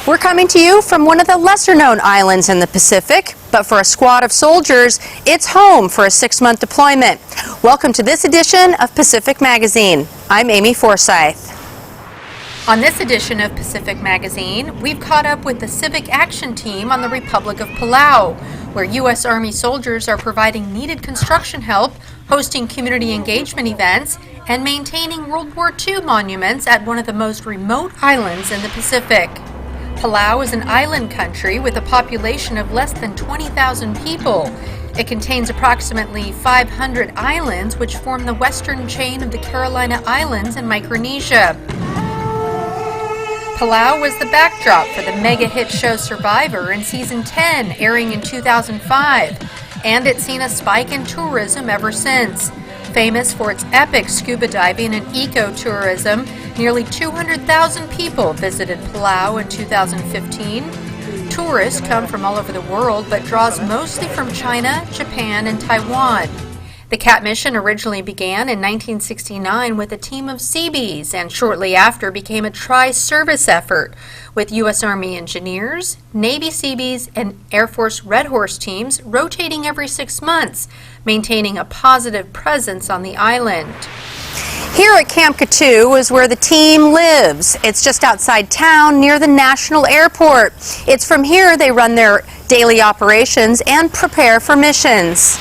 We're coming to you from one of the lesser-known islands in the Pacific, but for a squad of soldiers, it's home for a 6-month deployment. Welcome to this edition of Pacific Magazine. I'm Amy Forsythe. On this edition of Pacific Magazine, we've caught up with the Civic Action Team on the Republic of Palau, where U.S. Army soldiers are providing needed construction help, hosting community engagement events, and maintaining World War II monuments at one of the most remote islands in the Pacific. Palau is an island country with a population of less than 20,000 people. It contains approximately 500 islands, which form the western chain of the Carolina Islands in Micronesia. Palau was the backdrop for the mega hit show Survivor in season 10, airing in 2005, and it's seen a spike in tourism ever since. Famous for its epic scuba diving and ecotourism, nearly 200,000 people visited Palau in 2015. Tourists come from all over the world, but draws mostly from China, Japan, and Taiwan. The CAT mission originally began in 1969 with a team of Seabees and shortly after became a tri-service effort with U.S. Army engineers, Navy Seabees, and Air Force Red Horse teams rotating every 6 months, maintaining a positive presence on the island. Here at Camp Katu is where the team lives. It's just outside town near the National Airport. It's from here they run their daily operations and prepare for missions.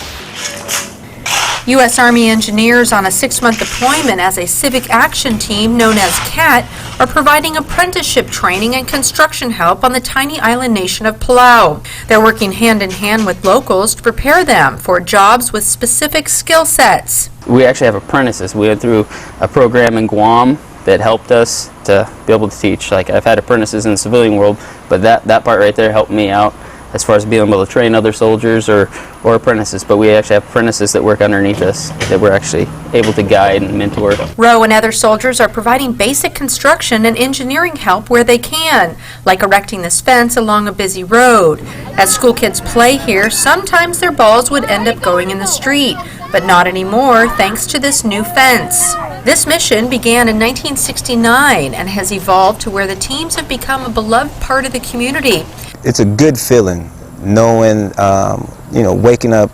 U.S. Army engineers on a 6-month deployment as a Civic Action Team known as CAT are providing apprenticeship training and construction help on the tiny island nation of Palau. They're working hand in hand with locals to prepare them for jobs with specific skill sets. We actually have apprentices. We went through a program in Guam that helped us to be able to teach. Like, I've had apprentices in the civilian world, but that part right there helped me out as far as being able to train other soldiers or apprentices. But we actually have apprentices that work underneath us that we're actually able to guide and mentor. Rowe and other soldiers are providing basic construction and engineering help where they can, like erecting this fence along a busy road. As school kids play here, sometimes their balls would end up going in the street, but not anymore thanks to this new fence. This mission began in 1969 and has evolved to where the teams have become a beloved part of the community. It's a good feeling knowing, waking up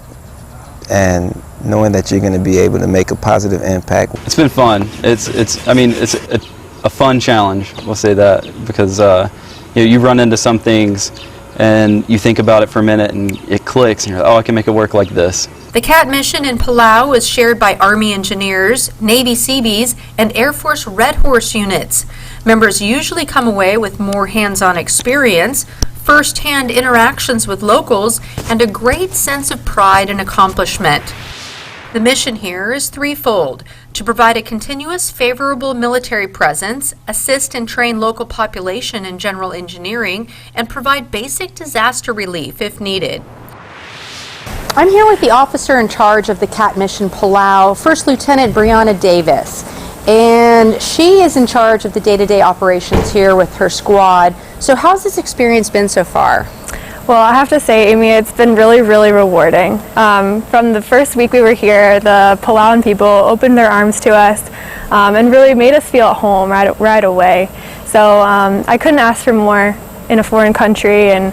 and knowing that you're going to be able to make a positive impact. It's been fun. It's a fun challenge. We'll say that because you run into some things and you think about it for a minute and it clicks and you're like, oh, I can make it work like this. The CAT mission in Palau is shared by Army engineers, Navy Seabees, and Air Force Red Horse units. Members usually come away with more hands-on experience, first-hand interactions with locals, and a great sense of pride and accomplishment. The mission here is threefold: to provide a continuous favorable military presence, assist and train local population in general engineering, and provide basic disaster relief if needed. I'm here with the officer in charge of the CAT mission Palau, First Lieutenant Brianna Davis, and she is in charge of the day-to-day operations here with her squad. So how's this experience been so far? Well, I have to say, Amy, it's been really, really rewarding. From the first week we were here, the Palauan people opened their arms to us and really made us feel at home right away. So I couldn't ask for more in a foreign country, and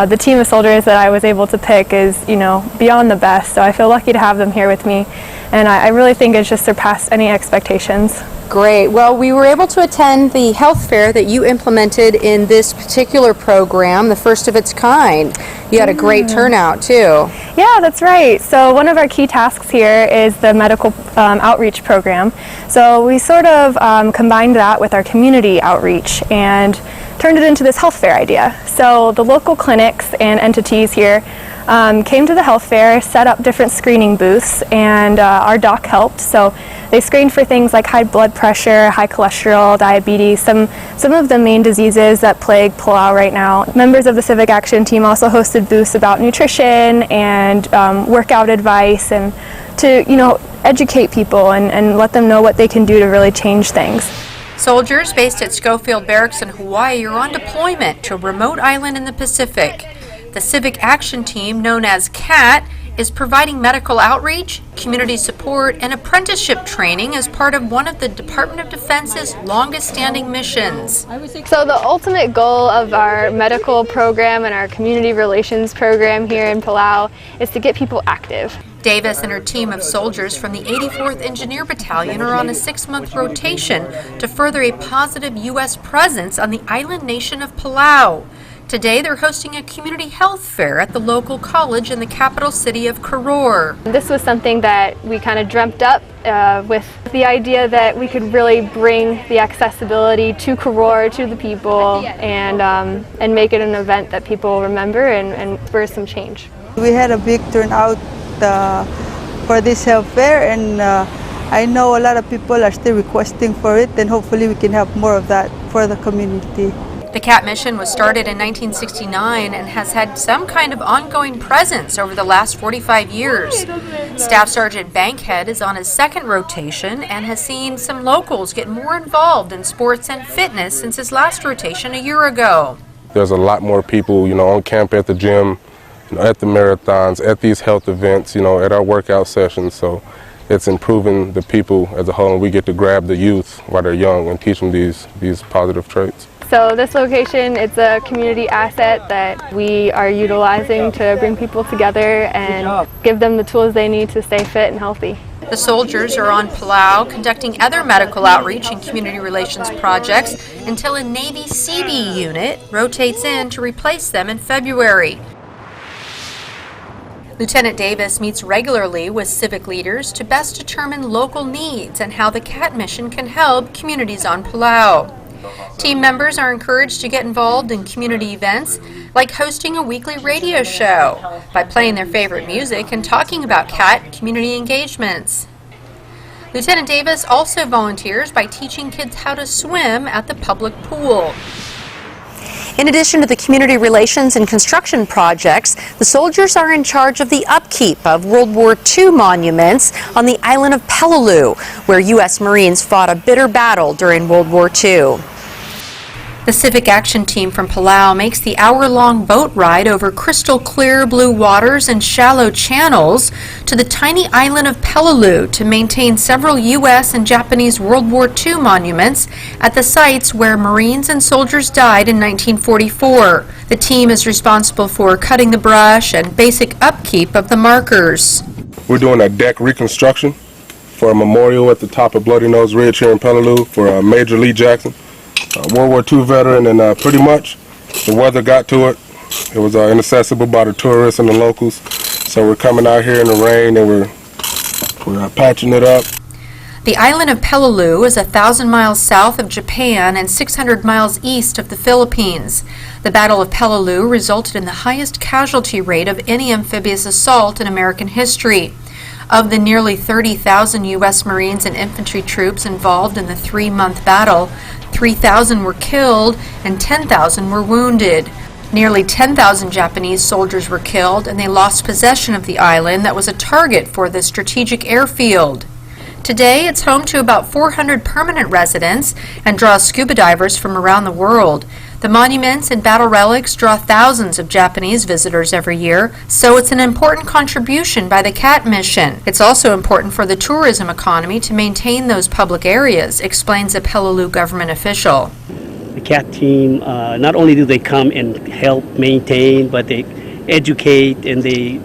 the team of soldiers that I was able to pick is, beyond the best. So I feel lucky to have them here with me, and I really think it's just surpassed any expectations. Great. Well, we were able to attend the health fair that you implemented in this particular program, the first of its kind. You had a great turnout, too. Yeah, that's right. So one of our key tasks here is the medical outreach program. So we sort of combined that with our community outreach and turned it into this health fair idea. So the local clinics and entities here came to the health fair, set up different screening booths, and our doc helped. So they screened for things like high blood pressure, high cholesterol, diabetes, some of the main diseases that plague Palau right now. Members of the Civic Action Team also hosted booths about nutrition and workout advice, and to educate people and let them know what they can do to really change things. Soldiers based at Schofield Barracks in Hawaii are on deployment to a remote island in the Pacific. The Civic Action Team, known as CAT, is providing medical outreach, community support, and apprenticeship training as part of one of the Department of Defense's longest-standing missions. So the ultimate goal of our medical program and our community relations program here in Palau is to get people active. Davis and her team of soldiers from the 84th Engineer Battalion are on a 6-month rotation to further a positive U.S. presence on the island nation of Palau. Today they're hosting a community health fair at the local college in the capital city of Koror. This was something that we kind of dreamt up with the idea that we could really bring the accessibility to Koror, to the people, and make it an event that people remember and spur some change. We had a big turnout for this health fair, and I know a lot of people are still requesting for it, and hopefully we can have more of that for the community. The CAT mission was started in 1969 and has had some kind of ongoing presence over the last 45 years. Staff Sergeant Bankhead is on his second rotation and has seen some locals get more involved in sports and fitness since his last rotation a year ago. There's a lot more people, on camp at the gym, at the marathons, at these health events, at our workout sessions. So it's improving the people as a whole, and we get to grab the youth while they're young and teach them these positive traits. So this location, it's a community asset that we are utilizing to bring people together and give them the tools they need to stay fit and healthy. The soldiers are on Palau conducting other medical outreach and community relations projects until a Navy CB unit rotates in to replace them in February. Lieutenant Davis meets regularly with civic leaders to best determine local needs and how the CAT mission can help communities on Palau. Team members are encouraged to get involved in community events like hosting a weekly radio show by playing their favorite music and talking about CAT community engagements. Lieutenant Davis also volunteers by teaching kids how to swim at the public pool. In addition to the community relations and construction projects, the soldiers are in charge of the upkeep of World War II monuments on the island of Peleliu, where U.S. Marines fought a bitter battle during World War II. The Civic Action Team from Palau makes the hour-long boat ride over crystal clear blue waters and shallow channels to the tiny island of Peleliu to maintain several U.S. and Japanese World War II monuments at the sites where Marines and soldiers died in 1944. The team is responsible for cutting the brush and basic upkeep of the markers. We're doing a deck reconstruction for a memorial at the top of Bloody Nose Ridge here in Peleliu for Major Lee Jackson. World War II veteran, and pretty much the weather got to it. It was inaccessible by the tourists and the locals, so we're coming out here in the rain and we're patching it up. The island of Peleliu is 1,000 miles south of Japan and 600 miles east of the Philippines. The Battle of Peleliu resulted in the highest casualty rate of any amphibious assault in American history. Of the nearly 30,000 U.S. Marines and infantry troops involved in the 3-month battle, 3,000 were killed and 10,000 were wounded. Nearly 10,000 Japanese soldiers were killed, and they lost possession of the island that was a target for the strategic airfield. Today, it's home to about 400 permanent residents and draws scuba divers from around the world. The monuments and battle relics draw thousands of Japanese visitors every year, so it's an important contribution by the CAT mission. It's also important for the tourism economy to maintain those public areas, explains a Peleliu government official. The CAT team, not only do they come and help maintain, but they educate and they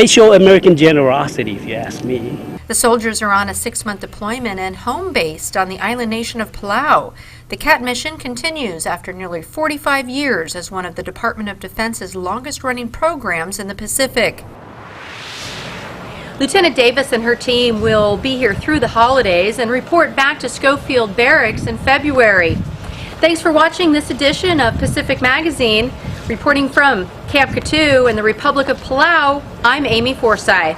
show American generosity, if you ask me. The soldiers are on a 6-month deployment and home-based on the island nation of Palau. The CAT mission continues after nearly 45 years as one of the Department of Defense's longest-running programs in the Pacific. Lieutenant Davis and her team will be here through the holidays and report back to Schofield Barracks in February. Thanks for watching this edition of Pacific Magazine. Reporting from Camp Katu in the Republic of Palau, I'm Amy Forsythe.